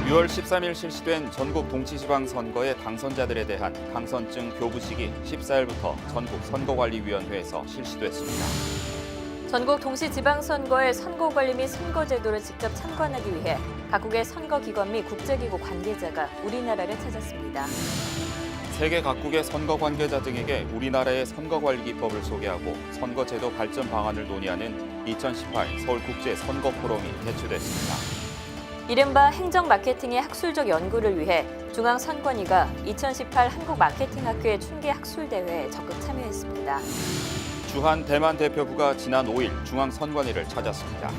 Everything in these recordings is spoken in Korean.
6월 13일 실시된 전국 동치지방선거의 당선자들에 대한 당선증 교부식이 14일부터 전국 선거관리위원회에서 실시됐습니다. 전국 동시지방선거의 선거관리 및 선거제도를 직접 참관하기 위해 각국의 선거기관 및 국제기구 관계자가 우리나라를 찾았습니다. 세계 각국의 선거 관계자 등에게 우리나라의 선거관리 기법을 소개하고 선거제도 발전 방안을 논의하는 2018 서울국제선거포럼이 개최됐습니다. 이른바 행정마케팅의 학술적 연구를 위해 중앙선관위가 2018 한국마케팅학회 춘계학술대회에 적극 참여했습니다. 주한 대만 대표부가 지난 5일 중앙선관위를 찾았습니다.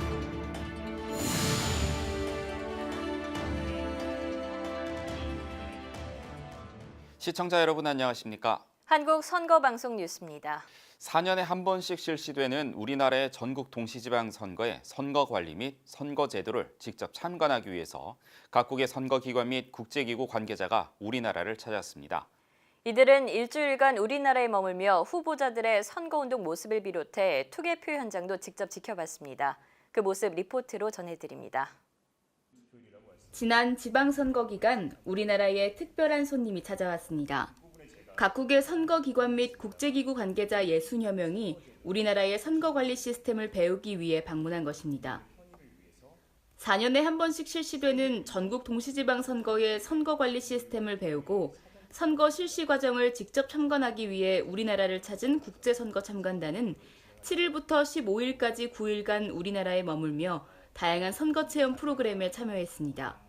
시청자 여러분 안녕하십니까? 한국선거방송 뉴스입니다. 4년에 한 번씩 실시되는 우리나라의 전국 동시지방선거의 선거관리 및 선거제도를 직접 참관하기 위해서 각국의 선거기관 및 국제기구 관계자가 우리나라를 찾았습니다. 이들은 일주일간 우리나라에 머물며 후보자들의 선거운동 모습을 비롯해 투개표 현장도 직접 지켜봤습니다. 그 모습 리포트로 전해드립니다. 지난 지방선거 기간 우리나라에 특별한 손님이 찾아왔습니다. 각국의 선거기관 및 국제기구 관계자 60여 명이 우리나라의 선거관리 시스템을 배우기 위해 방문한 것입니다. 4년에 한 번씩 실시되는 전국 동시지방선거의 선거관리 시스템을 배우고 선거 실시 과정을 직접 참관하기 위해 우리나라를 찾은 국제선거참관단은 7일부터 15일까지 9일간 우리나라에 머물며 다양한 선거체험 프로그램에 참여했습니다.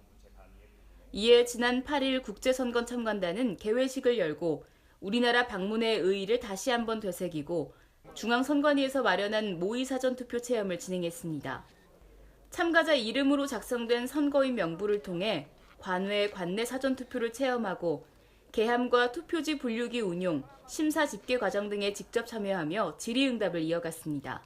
이에 지난 8일 국제선거참관단은 개회식을 열고 우리나라 방문의 의의를 다시 한번 되새기고 중앙선관위에서 마련한 모의 사전투표 체험을 진행했습니다. 참가자 이름으로 작성된 선거인 명부를 통해 관외 관내 사전투표를 체험하고 개함과 투표지 분류기 운용, 심사 집계 과정 등에 직접 참여하며 질의응답을 이어갔습니다.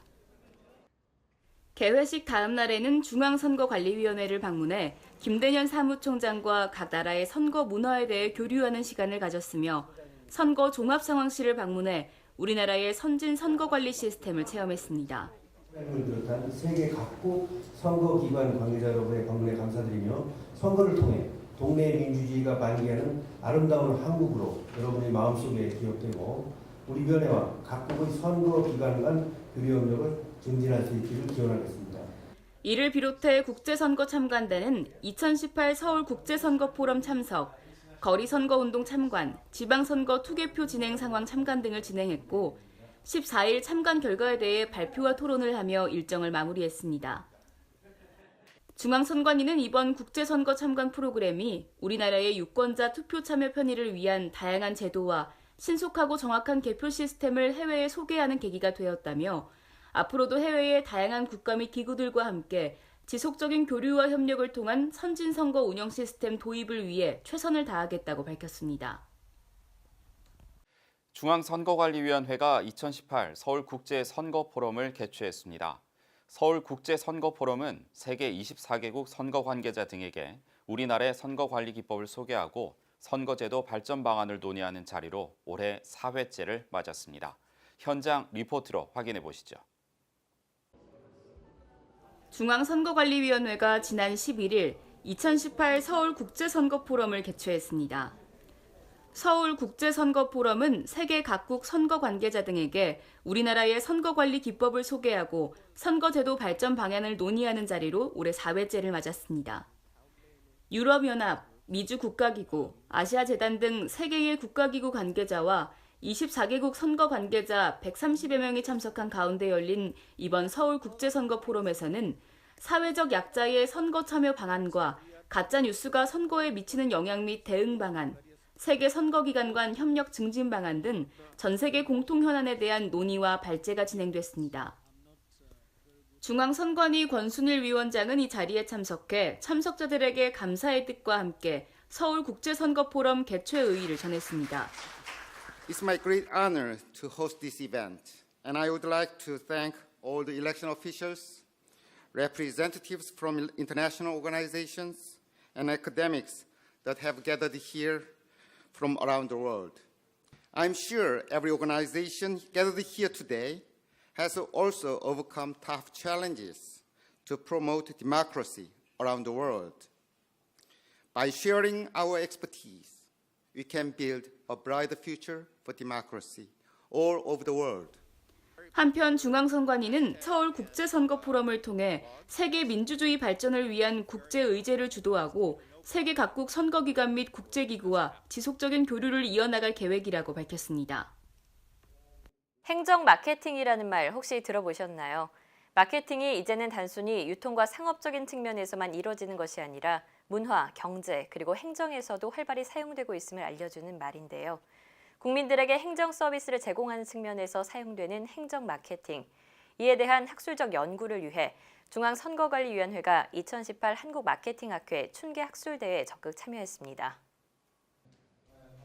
개회식 다음 날에는 중앙선거관리위원회를 방문해 김대년 사무총장과 각 나라의 선거 문화에 대해 교류하는 시간을 가졌으며 선거 종합상황실을 방문해 우리나라의 선진 선거관리 시스템을 체험했습니다. 을 비롯한 세계 각국 선거기관 관계자 여러분의 방문에 감사드리며 선거를 통해 동네 민주주의가 만개하는 아름다운 한국으로 여러분의 마음속에 기억되고 우리 위원회와 각국의 선거기관 간 교류 협력을 증진할 수 있기를 기원하겠습니다. 이를 비롯해 국제선거참관단은 2018 서울국제선거포럼 참석, 거리선거운동 참관, 지방선거 투개표 진행 상황 참관 등을 진행했고 14일 참관 결과에 대해 발표와 토론을 하며 일정을 마무리했습니다. 중앙선관위는 이번 국제선거 참관 프로그램이 우리나라의 유권자 투표 참여 편의를 위한 다양한 제도와 신속하고 정확한 개표 시스템을 해외에 소개하는 계기가 되었다며 앞으로도 해외의 다양한 국가 및 기구들과 함께 지속적인 교류와 협력을 통한 선진 선거 운영 시스템 도입을 위해 최선을 다하겠다고 밝혔습니다. 중앙선거관리위원회가 2018 서울국제선거포럼을 개최했습니다. 서울국제선거포럼은 세계 24개국 선거 관계자 등에게 우리나라의 선거관리 기법을 소개하고 선거제도 발전 방안을 논의하는 자리로 올해 4회째를 맞았습니다. 현장 리포트로 확인해 보시죠. 중앙선거관리위원회가 지난 11일 2018 서울국제선거포럼을 개최했습니다. 서울국제선거포럼은 세계 각국 선거 관계자 등에게 우리나라의 선거관리 기법을 소개하고 선거제도 발전 방안을 논의하는 자리로 올해 4회째를 맞았습니다. 유럽연합, 미주국가기구, 아시아재단 등 세계의 국가기구 관계자와 24개국 선거 관계자 130여 명이 참석한 가운데 열린 이번 서울국제선거포럼에서는 사회적 약자의 선거 참여 방안과 가짜뉴스가 선거에 미치는 영향 및 대응 방안, 세계 선거기관 간 협력 증진 방안 등 전 세계 공통 현안에 대한 논의와 발제가 진행됐습니다. 중앙선관위 권순일 위원장은 이 자리에 참석해 참석자들에게 감사의 뜻과 함께 서울국제선거포럼 개최 의의를 전했습니다. It's my great honor to host this event, and I would like to thank all the election officials, representatives from international organizations, and academics that have gathered here from around the world. I'm sure every organization gathered here today has also overcome tough challenges to promote democracy around the world. By sharing our expertise, we can build a brighter future for democracy all over the world. 한편 중앙선관위는 서울국제선거포럼을 통해 세계 민주주의 발전을 위한 국제의제를 주도하고 세계 각국 선거기관 및 국제기구와 지속적인 교류를 이어나갈 계획이라고 밝혔습니다. 행정 마케팅이라는 말 혹시 들어보셨나요? 마케팅이 이제는 단순히 유통과 상업적인 측면에서만 이루어지는 것이 아니라 문화, 경제, 그리고 행정에서도 활발히 사용되고 있음을 알려주는 말인데요. 국민들에게 행정 서비스를 제공하는 측면에서 사용되는 행정 마케팅. 이에 대한 학술적 연구를 위해 중앙선거관리위원회가 2018 한국마케팅학회 춘계학술대회에 적극 참여했습니다.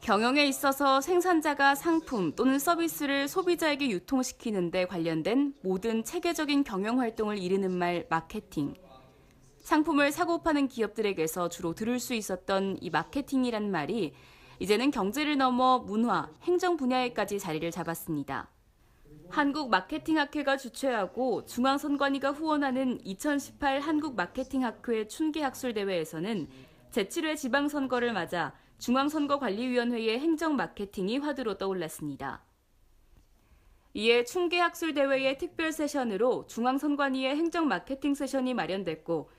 경영에 있어서 생산자가 상품 또는 서비스를 소비자에게 유통시키는 데 관련된 모든 체계적인 경영 활동을 이르는 말 마케팅. 상품을 사고 파는 기업들에게서 주로 들을 수 있었던 이 마케팅이란 말이 이제는 경제를 넘어 문화, 행정 분야에까지 자리를 잡았습니다. 한국마케팅학회가 주최하고 중앙선관위가 후원하는 2018 한국마케팅학회 춘계학술대회에서는 제7회 지방선거를 맞아 중앙선거관리위원회의 행정마케팅이 화두로 떠올랐습니다. 이에 춘계학술대회의 특별 세션으로 중앙선관위의 행정마케팅 세션이 마련됐고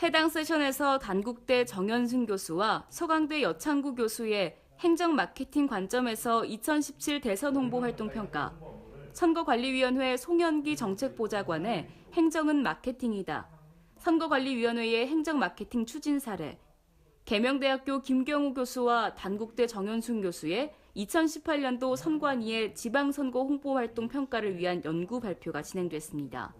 해당 세션에서 단국대 정현순 교수와 서강대 여창구 교수의 행정마케팅 관점에서 2017 대선 홍보 활동 평가, 선거관리위원회 송현기 정책보좌관의 행정은 마케팅이다, 선거관리위원회의 행정마케팅 추진 사례, 계명대학교 김경우 교수와 단국대 정현순 교수의 2018년도 선관위의 지방선거 홍보활동 평가를 위한 연구 발표가 진행됐습니다.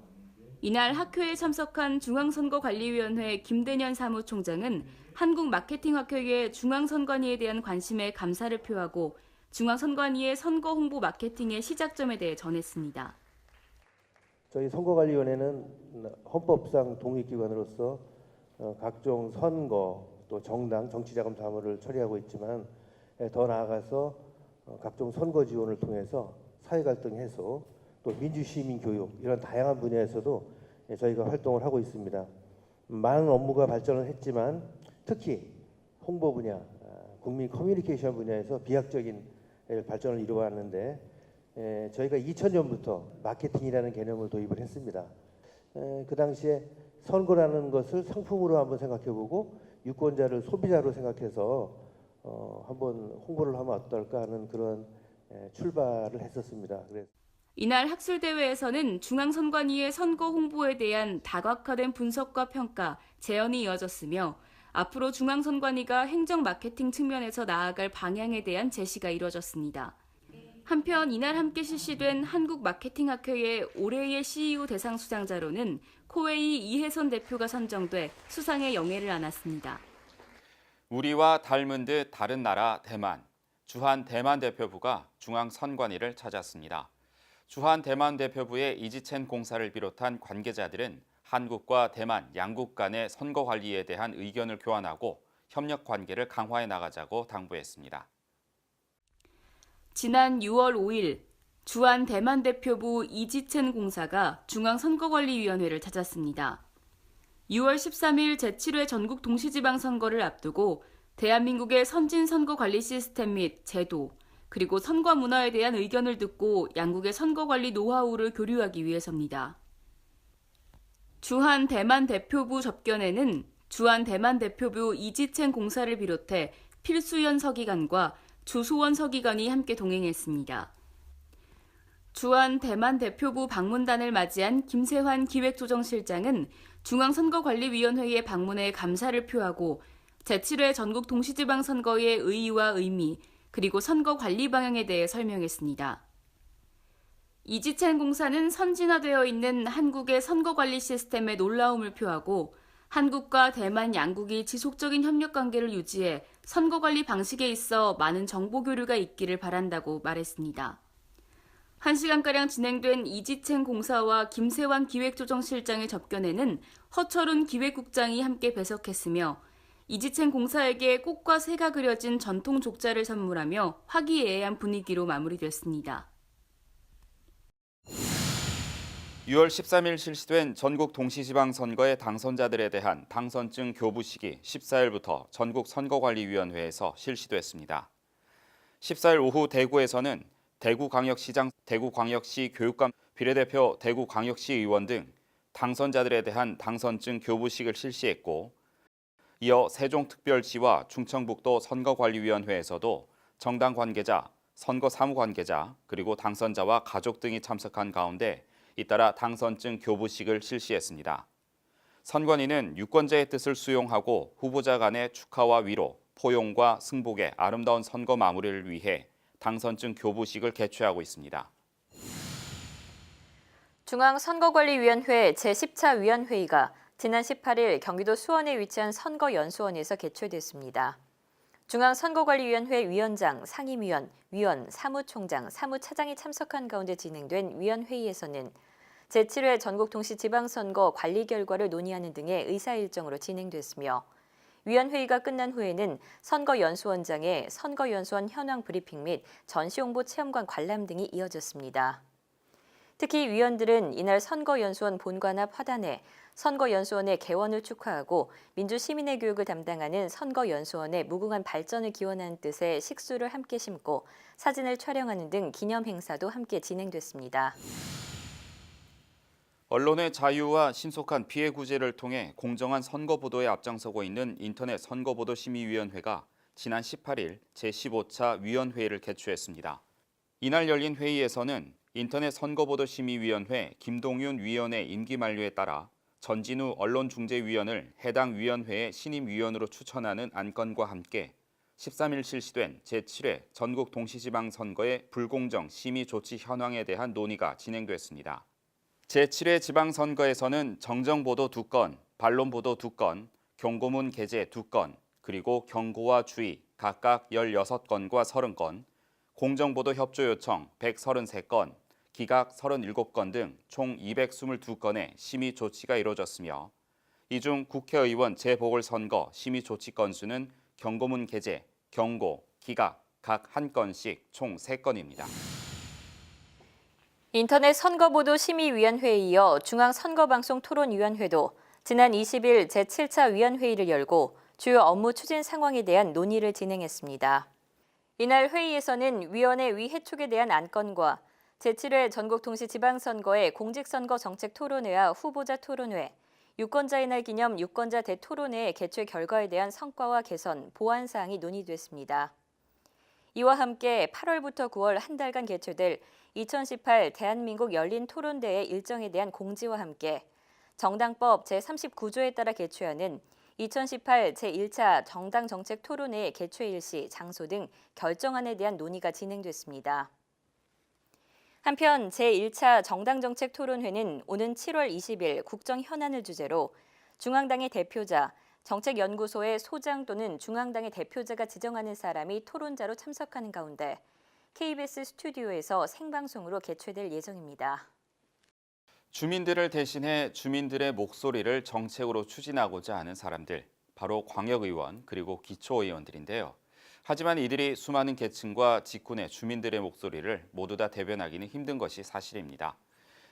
이날 학회에 참석한 중앙선거관리위원회 김대년 사무총장은 한국마케팅학회의 중앙선관위에 대한 관심에 감사를 표하고 중앙선관위의 선거 홍보 마케팅의 시작점에 대해 전했습니다. 저희 선거관리위원회는 헌법상 독립기관으로서 각종 선거 또 정당 정치자금 사무를 처리하고 있지만 더 나아가서 각종 선거 지원을 통해서 사회갈등 해소 또 민주시민 교육 이런 다양한 분야에서도 저희가 활동을 하고 있습니다. 많은 업무가 발전을 했지만 특히 홍보 분야, 국민 커뮤니케이션 분야에서 비약적인 발전을 이루어왔는데 저희가 2000년부터 마케팅이라는 개념을 도입을 했습니다. 그 당시에 선거라는 것을 상품으로 한번 생각해보고 유권자를 소비자로 생각해서 한번 홍보를 하면 어떨까 하는 그런 출발을 했었습니다. 이날 학술대회에서는 중앙선관위의 선거 홍보에 대한 다각화된 분석과 평가, 제언이 이어졌으며 앞으로 중앙선관위가 행정 마케팅 측면에서 나아갈 방향에 대한 제시가 이뤄졌습니다. 한편 이날 함께 실시된 한국마케팅학회의 올해의 CEO 대상 수상자로는 코웨이 이혜선 대표가 선정돼 수상의 영예를 안았습니다. 우리와 닮은 듯 다른 나라 대만. 주한 대만 대표부가 중앙선관위를 찾았습니다. 주한 대만 대표부의 이지첸 공사를 비롯한 관계자들은 한국과 대만 양국 간의 선거 관리에 대한 의견을 교환하고 협력 관계를 강화해 나가자고 당부했습니다. 지난 6월 5일 주한 대만 대표부 이지첸 공사가 중앙선거관리위원회를 찾았습니다. 6월 13일 제7회 전국 동시지방선거를 앞두고 대한민국의 선진 선거관리 시스템 및 제도, 그리고 선거 문화에 대한 의견을 듣고 양국의 선거관리 노하우를 교류하기 위해서입니다. 주한 대만 대표부 접견에는 주한 대만 대표부 이지첸 공사를 비롯해 필수연 서기관과 주소원 서기관이 함께 동행했습니다. 주한 대만 대표부 방문단을 맞이한 김세환 기획조정실장은 중앙선거관리위원회의 방문에 감사를 표하고 제7회 전국 동시지방선거의 의의와 의미, 그리고 선거 관리 방향에 대해 설명했습니다. 이지첸 공사는 선진화되어 있는 한국의 선거 관리 시스템에 놀라움을 표하고 한국과 대만 양국이 지속적인 협력 관계를 유지해 선거 관리 방식에 있어 많은 정보 교류가 있기를 바란다고 말했습니다. 1시간가량 진행된 이지첸 공사와 김세환 기획조정실장의 접견에는 허철훈 기획국장이 함께 배석했으며 이지첸 공사에게 꽃과 새가 그려진 전통 족자를 선물하며 화기애애한 분위기로 마무리됐습니다. 6월 13일 실시된 전국 동시지방선거의 당선자들에 대한 당선증 교부식이 14일부터 전국선거관리위원회에서 실시됐습니다. 14일 오후 대구에서는 대구광역시장, 대구광역시 교육감, 비례대표 대구광역시 의원 등 당선자들에 대한 당선증 교부식을 실시했고, 이어 세종특별시와 충청북도 선거관리위원회에서도 정당 관계자, 선거 사무 관계자, 그리고 당선자와 가족 등이 참석한 가운데 잇따라 당선증 교부식을 실시했습니다. 선관위는 유권자의 뜻을 수용하고 후보자 간의 축하와 위로, 포용과 승복의 아름다운 선거 마무리를 위해 당선증 교부식을 개최하고 있습니다. 중앙선거관리위원회 제10차 위원회의가 지난 18일 경기도 수원에 위치한 선거연수원에서 개최됐습니다. 중앙선거관리위원회 위원장, 상임위원, 위원, 사무총장, 사무차장이 참석한 가운데 진행된 위원회의에서는 제7회 전국동시지방선거 관리 결과를 논의하는 등의 의사일정으로 진행됐으며, 위원회의가 끝난 후에는 선거연수원장의 선거연수원 현황 브리핑 및 전시홍보 체험관 관람 등이 이어졌습니다. 특히 위원들은 이날 선거연수원 본관 앞 화단에 선거연수원의 개원을 축하하고 민주시민의 교육을 담당하는 선거연수원의 무궁한 발전을 기원하는 뜻의 식수를 함께 심고 사진을 촬영하는 등 기념 행사도 함께 진행됐습니다. 언론의 자유와 신속한 피해 구제를 통해 공정한 선거 보도에 앞장서고 있는 인터넷 선거보도 심의위원회가 지난 18일 제15차 위원회의를 개최했습니다. 이날 열린 회의에서는 인터넷 선거보도 심의위원회 김동윤 위원의 임기 만료에 따라 전진우 언론중재위원을 해당 위원회의 신임위원으로 추천하는 안건과 함께 13일 실시된 제7회 전국 동시지방선거의 불공정 심의 조치 현황에 대한 논의가 진행됐습니다. 제7회 지방선거에서는 정정보도 2건, 반론보도 2건, 경고문 게재 2건, 그리고 경고와 주의 각각 16건과 30건, 공정보도 협조 요청 133건, 기각 37건 등 총 222건의 심의 조치가 이루어졌으며, 이 중 국회의원 재보궐선거 심의 조치 건수는 경고문 게재, 경고, 기각 각 1건씩 총 3건입니다. 인터넷 선거보도 심의위원회에 이어 중앙선거방송토론위원회도 지난 20일 제7차 위원회의를 열고 주요 업무 추진 상황에 대한 논의를 진행했습니다. 이날 회의에서는 위원회 위해촉에 대한 안건과 제7회 전국동시지방선거의 공직선거 정책 토론회와 후보자 토론회, 유권자의 날 기념 유권자 대토론회 개최 결과에 대한 성과와 개선, 보완 사항이 논의됐습니다. 이와 함께 8월부터 9월 한 달간 개최될 2018 대한민국 열린 토론대회 일정에 대한 공지와 함께 정당법 제39조에 따라 개최하는 2018 제1차 정당정책 토론회 개최 일시, 장소 등 결정안에 대한 논의가 진행됐습니다. 한편 제1차 정당정책 토론회는 오는 7월 20일 국정 현안을 주제로 중앙당의 대표자, 정책연구소의 소장 또는 중앙당의 대표자가 지정하는 사람이 토론자로 참석하는 가운데 KBS 스튜디오에서 생방송으로 개최될 예정입니다. 주민들을 대신해 주민들의 목소리를 정책으로 추진하고자 하는 사람들, 바로 광역의원 그리고 기초의원들인데요. 하지만 이들이 수많은 계층과 직군의 주민들의 목소리를 모두 다 대변하기는 힘든 것이 사실입니다.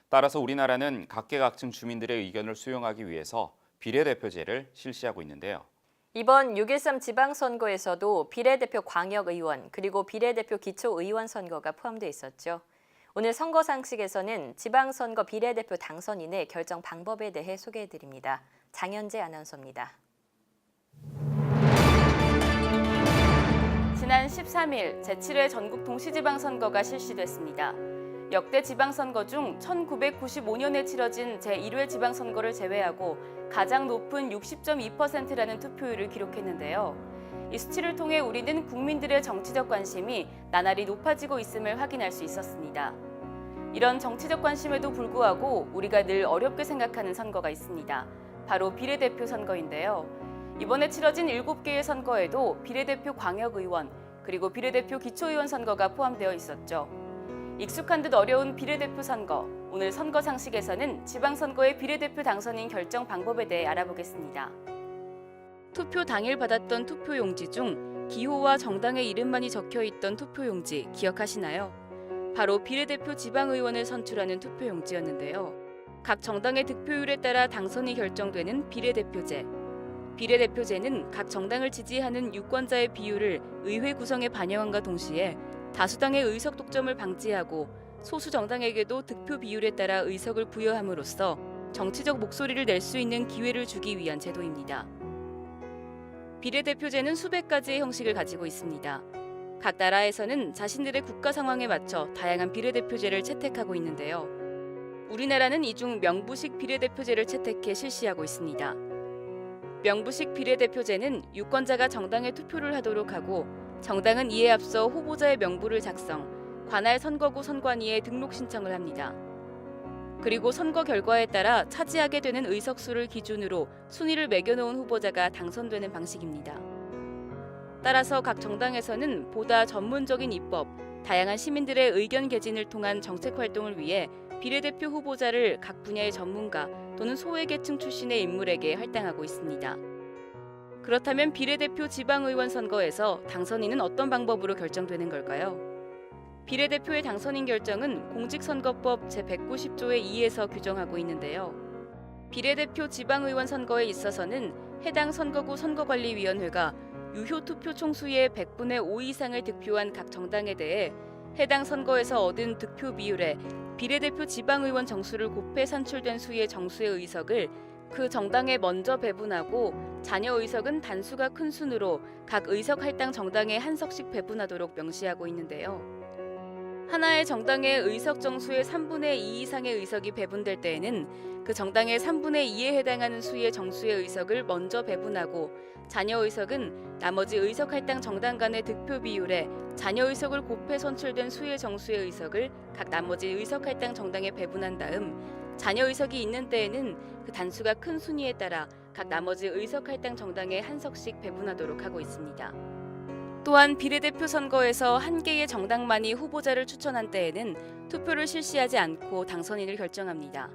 따라서 우리나라는 각계각층 주민들의 의견을 수용하기 위해서 비례대표제를 실시하고 있는데요. 이번 6.13 지방선거에서도 비례대표 광역의원 그리고 비례대표 기초의원 선거가 포함돼 있었죠. 오늘 선거 상식에서는 지방선거 비례대표 당선인의 결정 방법에 대해 소개해드립니다. 장현재 아나운서입니다. 지난 13일 제7회 전국 동시지방선거가 실시됐습니다. 역대 지방선거 중 1995년에 치러진 제1회 지방선거를 제외하고 가장 높은 60.2%라는 투표율을 기록했는데요. 이 수치를 통해 우리는 국민들의 정치적 관심이 나날이 높아지고 있음을 확인할 수 있었습니다. 이런 정치적 관심에도 불구하고 우리가 늘 어렵게 생각하는 선거가 있습니다. 바로 비례대표 선거인데요. 이번에 치러진 7개의 선거에도 비례대표 광역의원 그리고 비례대표 기초의원 선거가 포함되어 있었죠. 익숙한 듯 어려운 비례대표 선거, 오늘 선거 상식에서는 지방선거의 비례대표 당선인 결정 방법에 대해 알아보겠습니다. 투표 당일 받았던 투표용지 중 기호와 정당의 이름만이 적혀있던 투표용지 기억하시나요? 바로 비례대표 지방의원을 선출하는 투표용지였는데요. 각 정당의 득표율에 따라 당선이 결정되는 비례대표제. 비례대표제는 각 정당을 지지하는 유권자의 비율을 의회 구성에 반영함과 동시에 다수당의 의석 독점을 방지하고 소수 정당에게도 득표 비율에 따라 의석을 부여함으로써 정치적 목소리를 낼 수 있는 기회를 주기 위한 제도입니다. 비례대표제는 수백 가지의 형식을 가지고 있습니다. 각 나라에서는 자신들의 국가 상황에 맞춰 다양한 비례대표제를 채택하고 있는데요. 우리나라는 이 중 명부식 비례대표제를 채택해 실시하고 있습니다. 명부식 비례대표제는 유권자가 정당에 투표를 하도록 하고 정당은 이에 앞서 후보자의 명부를 작성, 관할 선거구 선관위에 등록 신청을 합니다. 그리고 선거 결과에 따라 차지하게 되는 의석수를 기준으로 순위를 매겨놓은 후보자가 당선되는 방식입니다. 따라서 각 정당에서는 보다 전문적인 입법, 다양한 시민들의 의견 개진을 통한 정책 활동을 위해 비례대표 후보자를 각 분야의 전문가 또는 소외계층 출신의 인물에게 할당하고 있습니다. 그렇다면 비례대표 지방의원 선거에서 당선인은 어떤 방법으로 결정되는 걸까요? 비례대표의 당선인 결정은 공직선거법 제190조의 2에서 규정하고 있는데요. 비례대표 지방의원 선거에 있어서는 해당 선거구 선거관리위원회가 유효투표 총수의 100분의 5 이상을 득표한 각 정당에 대해 해당 선거에서 얻은 득표 비율에 비례대표 지방의원 정수를 곱해 산출된 수의 정수의 의석을 그 정당에 먼저 배분하고 잔여 의석은 단수가 큰 순으로 각 의석 할당 정당에 한 석씩 배분하도록 명시하고 있는데요. 하나의 정당의 의석 정수의 3분의 2 이상의 의석이 배분될 때에는 그 정당의 3분의 2에 해당하는 수의 정수의 의석을 먼저 배분하고 잔여 의석은 나머지 의석 할당 정당 간의 득표 비율에 잔여 의석을 곱해 선출된 수의 정수의 의석을 각 나머지 의석 할당 정당에 배분한 다음 잔여 의석이 있는 때에는 그 단수가 큰 순위에 따라 각 나머지 의석 할당 정당에 한 석씩 배분하도록 하고 있습니다. 또한 비례대표 선거에서 한 개의 정당만이 후보자를 추천한 때에는 투표를 실시하지 않고 당선인을 결정합니다.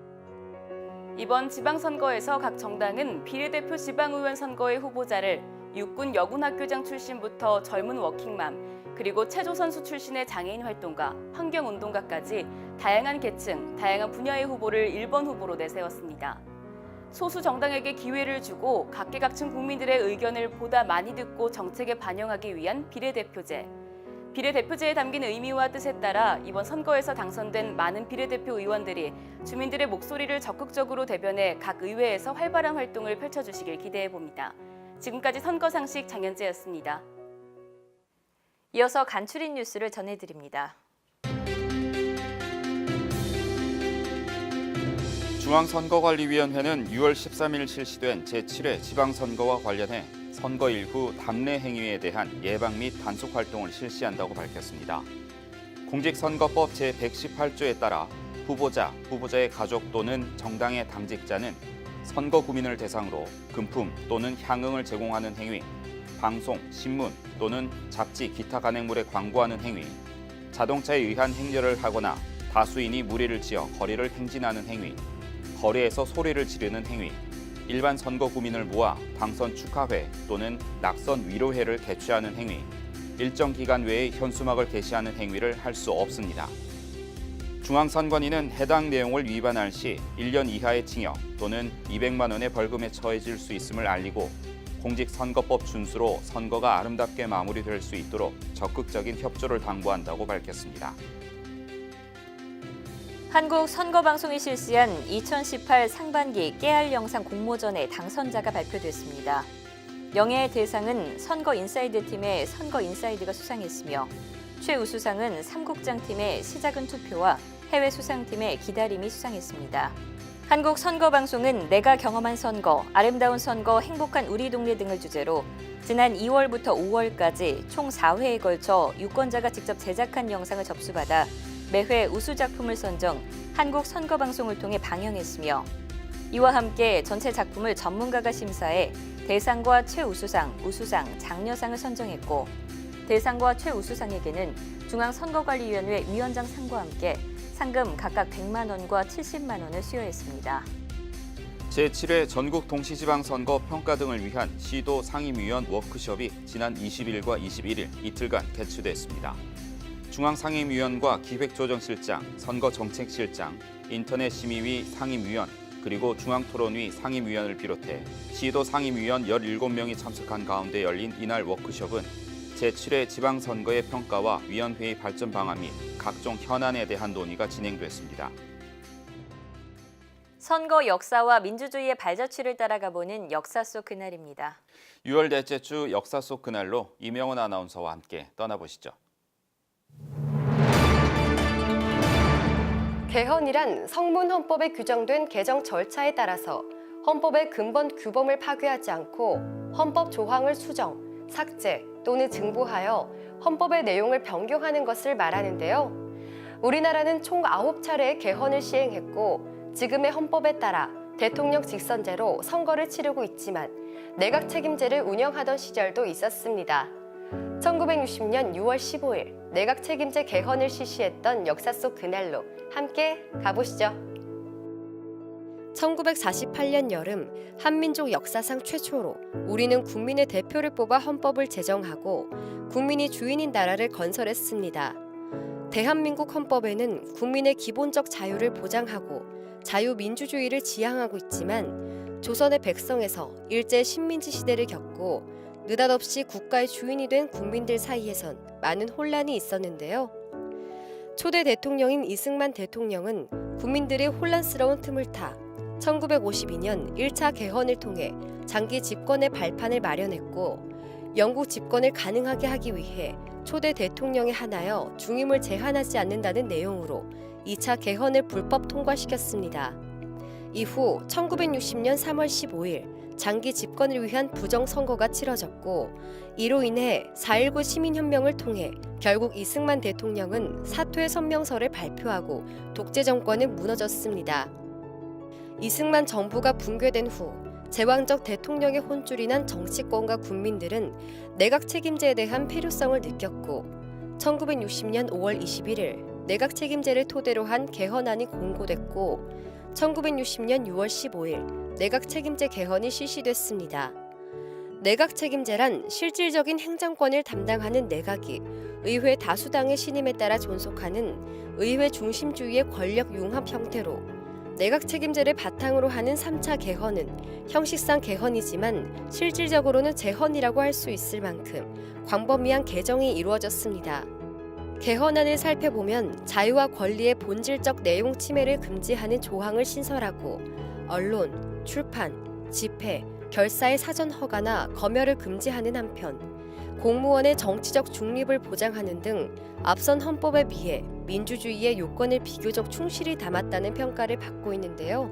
이번 지방선거에서 각 정당은 비례대표 지방의원 선거의 후보자를 육군 여군학교장 출신부터 젊은 워킹맘, 그리고 체조선수 출신의 장애인 활동가, 환경운동가까지 다양한 계층, 다양한 분야의 후보를 1번 후보로 내세웠습니다. 소수 정당에게 기회를 주고 각계각층 국민들의 의견을 보다 많이 듣고 정책에 반영하기 위한 비례대표제. 비례대표제에 담긴 의미와 뜻에 따라 이번 선거에서 당선된 많은 비례대표 의원들이 주민들의 목소리를 적극적으로 대변해 각 의회에서 활발한 활동을 펼쳐주시길 기대해봅니다. 지금까지 선거상식 장현재였습니다. 이어서 간추린 뉴스를 전해드립니다. 중앙선거관리위원회는 6월 13일 실시된 제7회 지방선거와 관련해 선거일 후 답례 행위에 대한 예방 및 단속 활동을 실시한다고 밝혔습니다. 공직선거법 제118조에 따라 후보자, 후보자의 가족 또는 정당의 당직자는 선거 구민을 대상으로 금품 또는 향응을 제공하는 행위, 방송, 신문 또는 잡지, 기타 간행물에 광고하는 행위, 자동차에 의한 행렬을 하거나 다수인이 무리를 지어 거리를 행진하는 행위, 거리에서 소리를 지르는 행위, 일반 선거 구민을 모아 당선 축하회 또는 낙선 위로회를 개최하는 행위, 일정 기간 외에 현수막을 게시하는 행위를 할 수 없습니다. 중앙선관위는 해당 내용을 위반할 시 1년 이하의 징역 또는 200만 원의 벌금에 처해질 수 있음을 알리고 공직선거법 준수로 선거가 아름답게 마무리될 수 있도록 적극적인 협조를 당부한다고 밝혔습니다. 한국선거방송이 실시한 2018 상반기 깨알 영상 공모전의 당선자가 발표됐습니다. 영예의 대상은 선거인사이드 팀의 선거인사이드가 수상했으며 최우수상은 삼국장팀의 시작은 투표와 해외 수상팀의 기다림이 수상했습니다. 한국선거방송은 내가 경험한 선거, 아름다운 선거, 행복한 우리 동네 등을 주제로 지난 2월부터 5월까지 총 4회에 걸쳐 유권자가 직접 제작한 영상을 접수받아 매회 우수 작품을 선정 한국선거방송을 통해 방영했으며 이와 함께 전체 작품을 전문가가 심사해 대상과 최우수상, 우수상, 장려상을 선정했고 대상과 최우수상에게는 중앙선거관리위원회 위원장 상과 함께 상금 각각 100만 원과 70만 원을 수여했습니다. 제7회 전국 동시지방선거 평가 등을 위한 시도 상임위원 워크숍이 지난 20일과 21일 이틀간 개최됐습니다. 중앙상임위원과 기획조정실장, 선거정책실장, 인터넷 심의위 상임위원 그리고 중앙토론위 상임위원을 비롯해 시도 상임위원 17명이 참석한 가운데 열린 이날 워크숍은 제7회 지방선거의 평가와 위원회의 발전 방안 및 각종 현안에 대한 논의가 진행됐습니다. 선거 역사와 민주주의의 발자취를 따라가보는 역사 속 그날입니다. 6월 넷째 주 역사 속 그날로 이명원 아나운서와 함께 떠나보시죠. 개헌이란 성문 헌법에 규정된 개정 절차에 따라서 헌법의 근본 규범을 파괴하지 않고 헌법 조항을 수정, 삭제 또는 증보하여 헌법의 내용을 변경하는 것을 말하는데요. 우리나라는 총 9차례의 개헌을 시행했고 지금의 헌법에 따라 대통령 직선제로 선거를 치르고 있지만 내각 책임제를 운영하던 시절도 있었습니다. 1960년 6월 15일 내각 책임제 개헌을 실시했던 역사 속 그날로 함께 가보시죠. 1948년 여름 한민족 역사상 최초로 우리는 국민의 대표를 뽑아 헌법을 제정하고 국민이 주인인 나라를 건설했습니다. 대한민국 헌법에는 국민의 기본적 자유를 보장하고 자유민주주의를 지향하고 있지만 조선의 백성에서 일제 식민지 시대를 겪고 느닷없이 국가의 주인이 된 국민들 사이에선 많은 혼란이 있었는데요. 초대 대통령인 이승만 대통령은 국민들의 혼란스러운 틈을 타 1952년 1차 개헌을 통해 장기 집권의 발판을 마련했고 영국 집권을 가능하게 하기 위해 초대 대통령에 한하여 중임을 제한하지 않는다는 내용으로 2차 개헌을 불법 통과시켰습니다. 이후 1960년 3월 15일 장기 집권을 위한 부정선거가 치러졌고 이로 인해 4.19 시민혁명을 통해 결국 이승만 대통령은 사퇴 선명서를 발표하고 독재 정권은 무너졌습니다. 이승만 정부가 붕괴된 후 제왕적 대통령의 혼쭐이 난 정치권과 국민들은 내각 책임제에 대한 필요성을 느꼈고 1960년 5월 21일 내각 책임제를 토대로 한 개헌안이 공고됐고 1960년 6월 15일 내각 책임제 개헌이 실시됐습니다. 내각 책임제란 실질적인 행정권을 담당하는 내각이 의회 다수당의 신임에 따라 존속하는 의회 중심주의의 권력 융합 형태로 내각 책임제를 바탕으로 하는 3차 개헌은 형식상 개헌이지만 실질적으로는 재헌이라고 할 수 있을 만큼 광범위한 개정이 이루어졌습니다. 개헌안을 살펴보면 자유와 권리의 본질적 내용 침해를 금지하는 조항을 신설하고 언론, 출판, 집회, 결사의 사전 허가나 검열을 금지하는 한편 공무원의 정치적 중립을 보장하는 등 앞선 헌법에 비해 민주주의의 요건을 비교적 충실히 담았다는 평가를 받고 있는데요.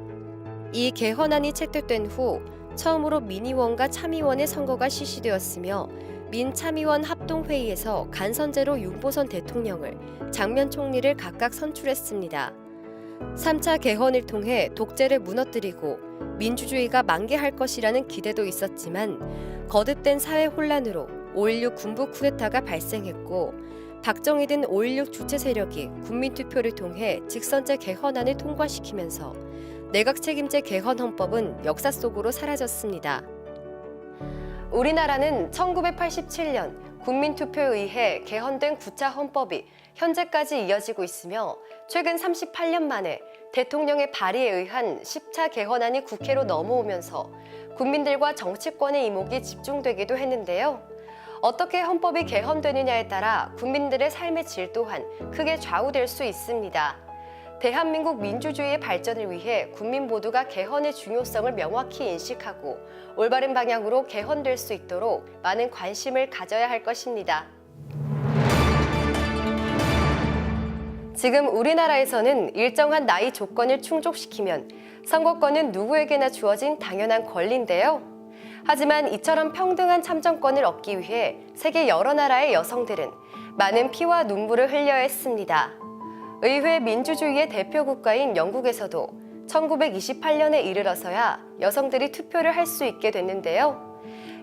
이 개헌안이 채택된 후 처음으로 민의원과 참의원의 선거가 실시되었으며 민참의원 합동회의에서 간선제로 윤보선 대통령을, 장면 총리를 각각 선출했습니다. 3차 개헌을 통해 독재를 무너뜨리고 민주주의가 만개할 것이라는 기대도 있었지만 거듭된 사회 혼란으로 5.16 군부 쿠데타가 발생했고 박정희 등 5.16 주체 세력이 국민투표를 통해 직선제 개헌안을 통과시키면서 내각 책임제 개헌 헌법은 역사 속으로 사라졌습니다. 우리나라는 1987년 국민투표에 의해 개헌된 9차 헌법이 현재까지 이어지고 있으며 최근 38년 만에 대통령의 발의에 의한 10차 개헌안이 국회로 넘어오면서 국민들과 정치권의 이목이 집중되기도 했는데요. 어떻게 헌법이 개헌되느냐에 따라 국민들의 삶의 질 또한 크게 좌우될 수 있습니다. 대한민국 민주주의의 발전을 위해 국민 모두가 개헌의 중요성을 명확히 인식하고 올바른 방향으로 개헌될 수 있도록 많은 관심을 가져야 할 것입니다. 지금 우리나라에서는 일정한 나이 조건을 충족시키면 선거권은 누구에게나 주어진 당연한 권리인데요. 하지만 이처럼 평등한 참정권을 얻기 위해 세계 여러 나라의 여성들은 많은 피와 눈물을 흘려야 했습니다. 의회 민주주의의 대표 국가인 영국에서도 1928년에 이르러서야 여성들이 투표를 할 수 있게 됐는데요.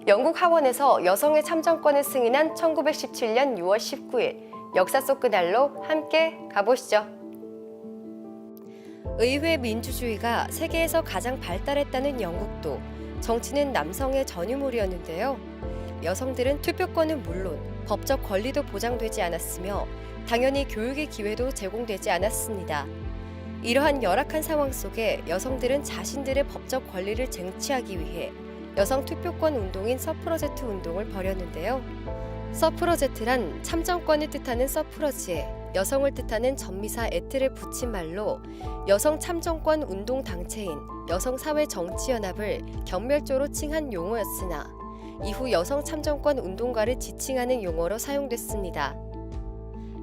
영국 하원에서 여성의 참정권을 승인한 1917년 6월 19일 역사 속 그날로 함께 가보시죠. 의회 민주주의가 세계에서 가장 발달했다는 영국도 정치는 남성의 전유물이었는데요. 여성들은 투표권은 물론 법적 권리도 보장되지 않았으며 당연히 교육의 기회도 제공되지 않았습니다. 이러한 열악한 상황 속에 여성들은 자신들의 법적 권리를 쟁취하기 위해 여성 투표권 운동인 서프러제트 운동을 벌였는데요. 서프러제트란 참정권을 뜻하는 서프러지에 여성을 뜻하는 전미사 에트를 붙인 말로 여성 참정권 운동 단체인 여성사회정치연합을 경멸조로 칭한 용어였으나 이후 여성 참정권 운동가를 지칭하는 용어로 사용됐습니다.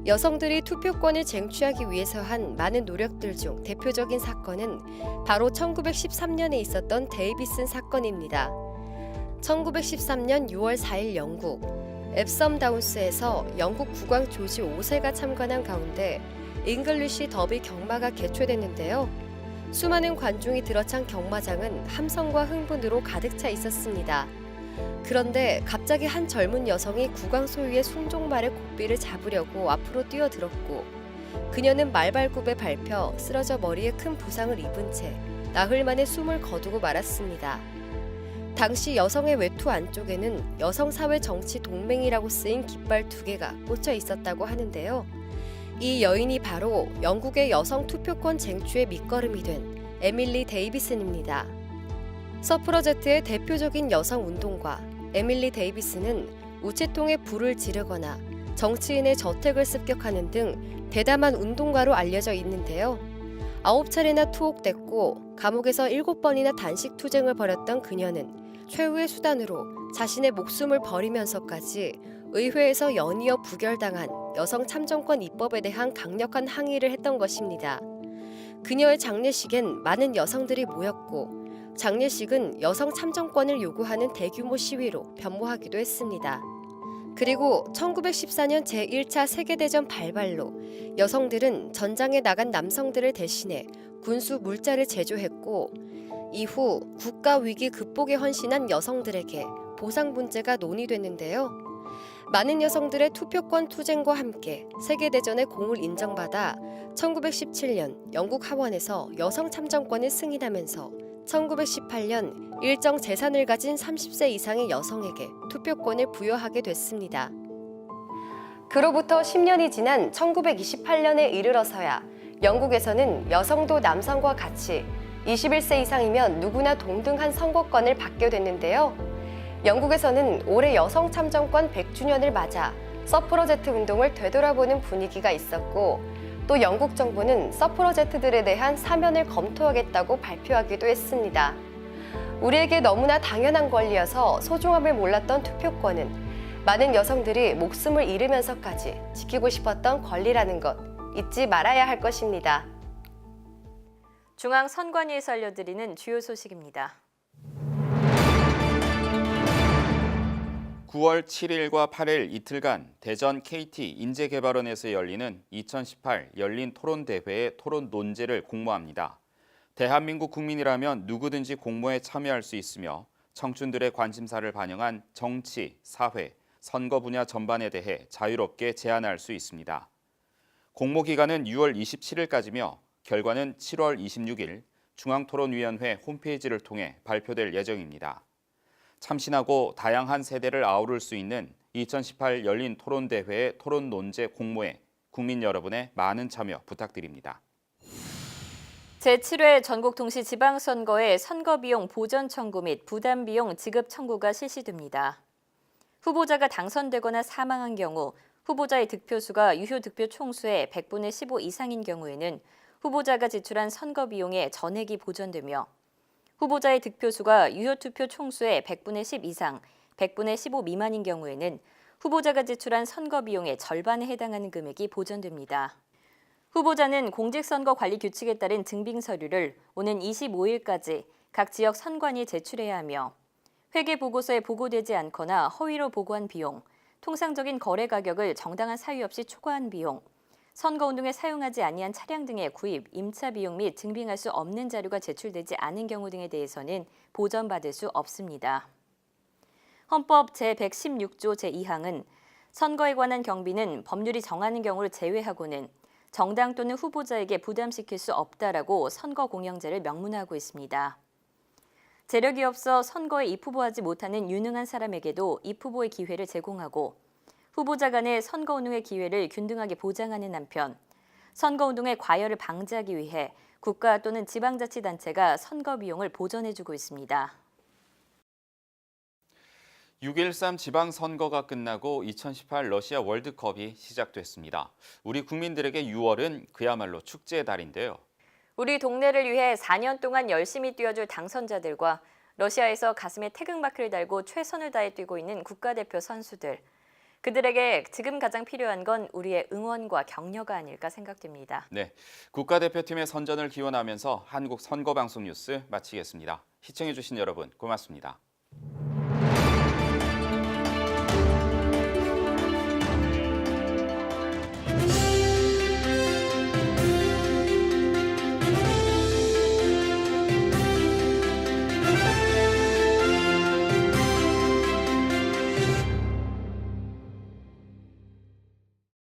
여성들이 투표권을 쟁취하기 위해서 한 많은 노력들 중 대표적인 사건은 바로 1913년에 있었던 데이비슨 사건입니다. 1913년 6월 4일 영국 앱섬 다운스에서 영국 국왕 조지 5세가 참관한 가운데 잉글리시 더비 경마가 개최됐는데요. 수많은 관중이 들어찬 경마장은 함성과 흥분으로 가득 차 있었습니다. 그런데 갑자기 한 젊은 여성이 국왕 소유의 순종말의 고삐를 잡으려고 앞으로 뛰어들었고 그녀는 말발굽에 밟혀 쓰러져 머리에 큰 부상을 입은 채 나흘 만에 숨을 거두고 말았습니다. 당시 여성의 외투 안쪽에는 여성사회정치동맹이라고 쓰인 깃발 2개가 꽂혀 있었다고 하는데요. 이 여인이 바로 영국의 여성 투표권 쟁취의 밑거름이 된 에밀리 데이비슨입니다. 서프러제트의 대표적인 여성 운동가 에밀리 데이비슨은 우체통에 불을 지르거나 정치인의 저택을 습격하는 등 대담한 운동가로 알려져 있는데요. 9차례나 투옥됐고 감옥에서 7번이나 단식 투쟁을 벌였던 그녀는 최후의 수단으로 자신의 목숨을 버리면서까지 의회에서 연이어 부결당한 여성 참정권 입법에 대한 강력한 항의를 했던 것입니다. 그녀의 장례식엔 많은 여성들이 모였고 장례식은 여성 참정권을 요구하는 대규모 시위로 변모하기도 했습니다. 그리고 1914년 제1차 세계대전 발발로 여성들은 전장에 나간 남성들을 대신해 군수 물자를 제조했고 이후 국가 위기 극복에 헌신한 여성들에게 보상 문제가 논의됐는데요. 많은 여성들의 투표권 투쟁과 함께 세계대전의 공을 인정받아 1917년 영국 하원에서 여성 참정권을 승인하면서 1918년 일정 재산을 가진 30세 이상의 여성에게 투표권을 부여하게 됐습니다. 그로부터 10년이 지난 1928년에 이르러서야 영국에서는 여성도 남성과 같이 21세 이상이면 누구나 동등한 선거권을 받게 됐는데요. 영국에서는 올해 여성 참정권 100주년을 맞아 서프러제트 운동을 되돌아보는 분위기가 있었고 또 영국 정부는 서프러제트들에 대한 사면을 검토하겠다고 발표하기도 했습니다. 우리에게 너무나 당연한 권리여서 소중함을 몰랐던 투표권은 많은 여성들이 목숨을 잃으면서까지 지키고 싶었던 권리라는 것 잊지 말아야 할 것입니다. 중앙선관위에서 알려드리는 주요 소식입니다. 9월 7일과 8일 이틀간 대전 KT 인재개발원에서 열리는 2018 열린 토론대회의 토론 논제를 공모합니다. 대한민국 국민이라면 누구든지 공모에 참여할 수 있으며 청춘들의 관심사를 반영한 정치, 사회, 선거 분야 전반에 대해 자유롭게 제안할 수 있습니다. 공모 기간은 6월 27일까지며 결과는 7월 26일 중앙토론위원회 홈페이지를 통해 발표될 예정입니다. 참신하고 다양한 세대를 아우를 수 있는 2018 열린 토론대회의 토론 논제 공모에 국민 여러분의 많은 참여 부탁드립니다. 제7회 전국동시지방선거의 선거비용 보전 청구 및 부담비용 지급 청구가 실시됩니다. 후보자가 당선되거나 사망한 경우 후보자의 득표수가 유효 득표 총수의 100분의 15 이상인 경우에는 후보자가 지출한 선거비용의 전액이 보전되며 후보자의 득표수가 유효 투표 총수의 100분의 10 이상, 100분의 15 미만인 경우에는 후보자가 지출한 선거비용의 절반에 해당하는 금액이 보전됩니다. 후보자는 공직선거관리 규칙에 따른 증빙 서류를 오는 25일까지 각 지역 선관위에 제출해야 하며 회계보고서에 보고되지 않거나 허위로 보고한 비용, 통상적인 거래 가격을 정당한 사유 없이 초과한 비용, 선거운동에 사용하지 아니한 차량 등의 구입, 임차 비용 및 증빙할 수 없는 자료가 제출되지 않은 경우 등에 대해서는 보전받을 수 없습니다. 헌법 제116조 제2항은 선거에 관한 경비는 법률이 정하는 경우를 제외하고는 정당 또는 후보자에게 부담시킬 수 없다라고 선거공영제를 명문화하고 있습니다. 재력이 없어 선거에 입후보하지 못하는 유능한 사람에게도 입후보의 기회를 제공하고 후보자 간의 선거운동의 기회를 균등하게 보장하는 한편 선거운동의 과열을 방지하기 위해 국가 또는 지방자치단체가 선거 비용을 보전해주고 있습니다. 6.13 지방선거가 끝나고 2018 러시아 월드컵이 시작됐습니다. 우리 국민들에게 6월은 그야말로 축제의 달인데요. 우리 동네를 위해 4년 동안 열심히 뛰어줄 당선자들과 러시아에서 가슴에 태극마크를 달고 최선을 다해 뛰고 있는 국가대표 선수들. 그들에게 지금 가장 필요한 건 우리의 응원과 격려가 아닐까 생각됩니다. 네, 국가대표팀의 선전을 기원하면서 한국 선거방송 뉴스 마치겠습니다. 시청해주신 여러분 고맙습니다.